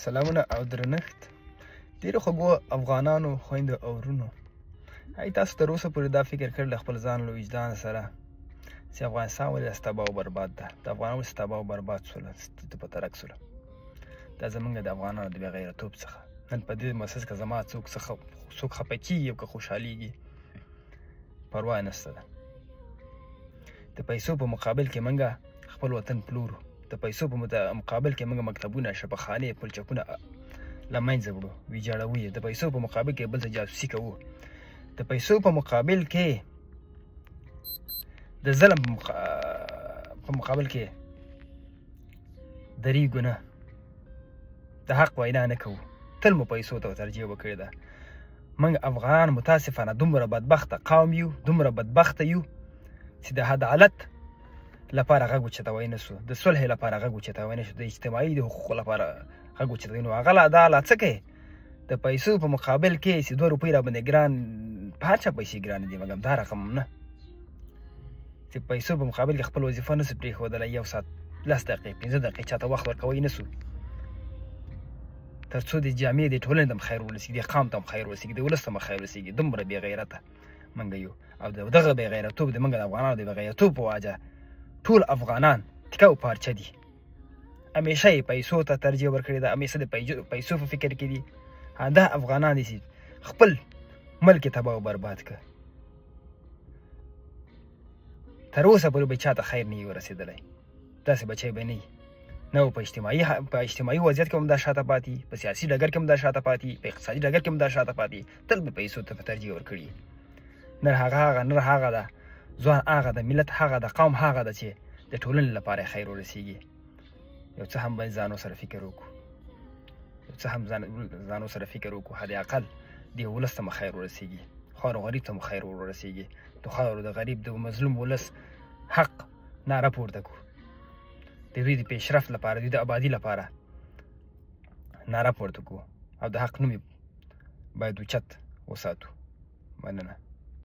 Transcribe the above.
سلامونه او درنښت ډېرو خوږو افغانانو خویندو او ورونو هی تاسو تر اوسه پورې دا فکر کړی له خپل ځان له وجدان سره چې افغانستان ولې داسې تباه او برباد ده د افغانانو ولې تباه او برباد شوله په ترک شوله دا زموږ د افغانانو د بې غیرتوب څخه نن په دې مسز که زما څوک خفه کېږي او که خوشحالېږي پروا یې نشته ده د پیسو په مقابل کې موږ خپل وطن پلورو د پیسو په مقابل کې موږ مکتبونه شفاخانې پلچکونه له منځه وړو ویجاړوو یې د پیسو په مقابل کې بل ته جاسوسي کوو د پیسو په مقابل کې د ظلم په مقابل کې دریږو نه د حق وینا نه کوو تل مو پیسو ته ترجیح وکړې ده موږ افغانان متاسفانه دومره بدبخته قوم یو دومره بدبخته یو چې د عدالت لپاره غږ اوچتوی نه شو د صلح لپاره غږ اوچتوی نه شو د اجتماعي د حقوقو لپاره غږ اوچتوی نه هغه دا لا څه کوي د پیسو په مقابل کې چې 2 روپۍ راباندې ګران په هر چا پیسې ګرانې دي مګر دا رقم نه چې پیسو په مقابل کې خپل وظیفه نه شو پرېښودلی 1 ساعت 10 دقیقې 15 دقیقې چاته وخت ورکوی نه شو تر څو د جامعې د ټولنې ته هم خیر ورسېږي د قام ته هم خیر ورسېږي د ولس ته هم خیر ورسېږي دومره بې غیرته موږ یو او دغه بې غیرتوب د موږ د افغانانو د بې غیرتوب په وجه ټول افغانان تکه او پارچه دي همیشه یې پیسو ته ترجیح ورکړې ده همیشه د پیسو په فکر کې دي دا افغانان دي چې خپل ملک یې تباه او برباد کړه تر اوسه پورې به چا ته خیر نه وي ورسېدلی داسې بچی به نه وي نه په اجتماعي وضعیت کې هم دا شاته پاتې په سیاسي ډګر کې هم دا شاته پاتې په اقتصادي ډګر کې هم دا شاته پاتې تل به پیسو ته په ترجیح ورکړي نر هغه ده ځوان هغه د ملت هغه د قوم هغه ده چې د ټولنې لپاره خیر ورسېږي یو څه هم باید ځانو سره فکر وکړو حد اقل دې ولس ته مو خیر ورسېږي خوار و غریب ته مو خیر ورسېږي د خوار و د غریب د مظلوم ولس حق ناره پورته کړو د دوی د پیشرفت لپاره د دوی د ابادي لپاره ناره پورته کړو او د حق نوم باید اوچت وساتو مننه